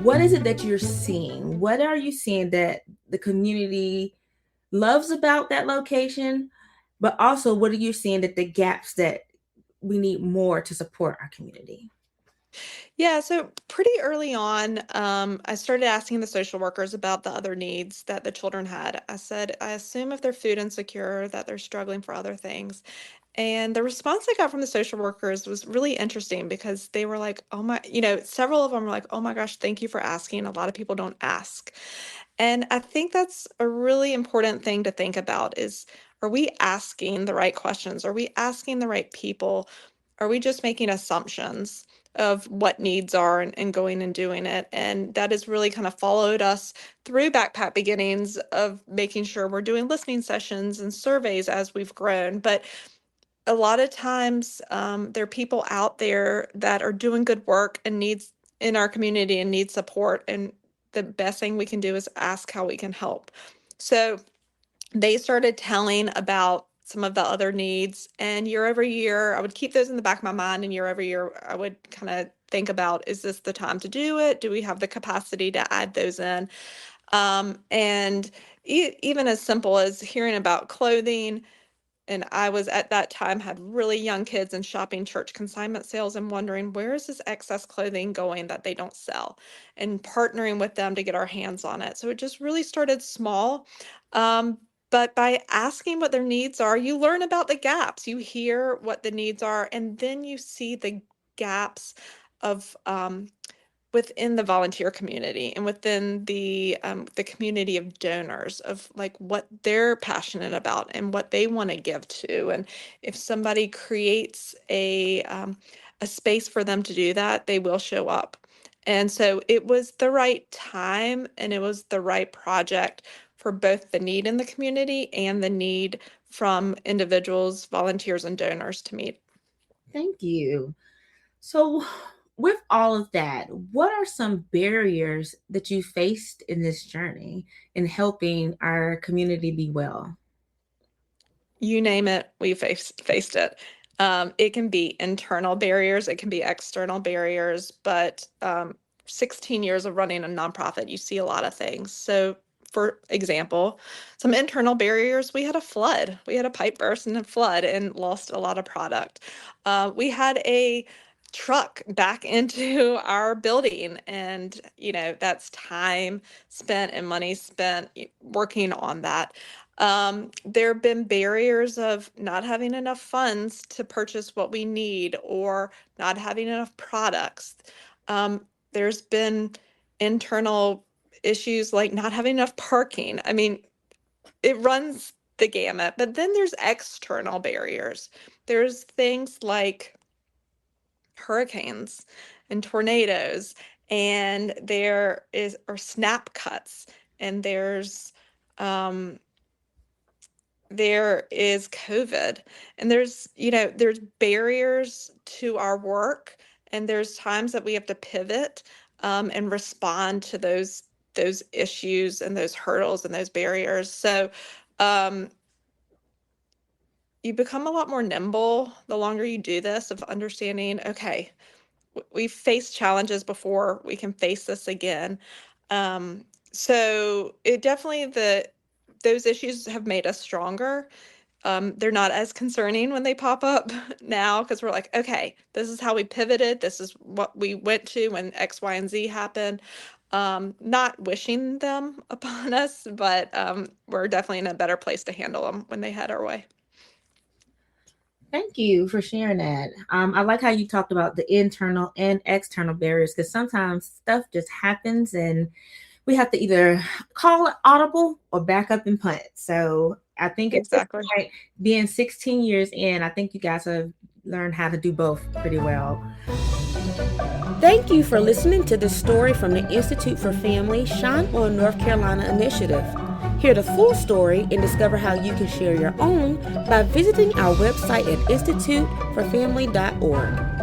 what is it that you're seeing? What are you seeing that the community loves about that location? But also, what are you seeing that the gaps that we need more to support our community? Yeah, so pretty early on, I started asking the social workers about the other needs that the children had. I said, I assume if they're food insecure, that they're struggling for other things. And the response I got from the social workers was really interesting because they were like, oh my, several of them were like, oh my gosh, thank you for asking. A lot of people don't ask. And I think that's a really important thing to think about is, are we asking the right questions? Are we asking the right people? Are we just making assumptions of what needs are and going and doing it? And that has really kind of followed us through Backpack Beginnings of making sure we're doing listening sessions and surveys as we've grown. But a lot of times there are people out there that are doing good work and needs in our community and need support. And the best thing we can do is ask how we can help. So they started telling about some of the other needs, and year over year I would keep those in the back of my mind, and year over year I would kind of think about, is this the time to do it? Do we have the capacity to add those in? And even as simple as hearing about clothing, and I was at that time had really young kids and shopping church consignment sales and wondering, where is this excess clothing going that they don't sell, and partnering with them to get our hands on it. So it just really started small. But by asking what their needs are, you learn about the gaps, you hear what the needs are, and then you see the gaps of within the volunteer community and within the community of donors of like what they're passionate about and what they want to give to. And if somebody creates a space for them to do that, they will show up. And so it was the right time and it was the right project for both the need in the community and the need from individuals, volunteers, and donors to meet. Thank you. So, with all of that, what are some barriers that you faced in this journey in helping our community be well? You name it, we faced it. It can be internal barriers, it can be external barriers, but 16 years of running a nonprofit, you see a lot of things. So, for example, some internal barriers, we had a flood. We had a pipe burst and a flood and lost a lot of product. We had a truck back into our building, and that's time spent and money spent working on that. There have been barriers of not having enough funds to purchase what we need or not having enough products. There's been internal issues like not having enough parking. I mean, it runs the gamut, but then there's external barriers. There's things like hurricanes and tornadoes, and there is or snap cuts, and there is COVID, and there's barriers to our work, and there's times that we have to pivot and respond to those issues and those hurdles and those barriers. So um, you become a lot more nimble the longer you do this of understanding, okay, we've faced challenges before, we can face this again. So it definitely those issues have made us stronger. They're not as concerning when they pop up now because we're like, okay, this is how we pivoted. This is what we went to when X, Y, and Z happened. Not wishing them upon us, but we're definitely in a better place to handle them when they head our way. Thank you for sharing that. I like how you talked about the internal and external barriers because sometimes stuff just happens and we have to either call it audible or back up and punt. So I think at this Exactly. point, being 16 years in, I think you guys have learned how to do both pretty well. Thank you for listening to this story from the Institute for Family Shine On North Carolina initiative. Hear the full story and discover how you can share your own by visiting our website at instituteforfamily.org.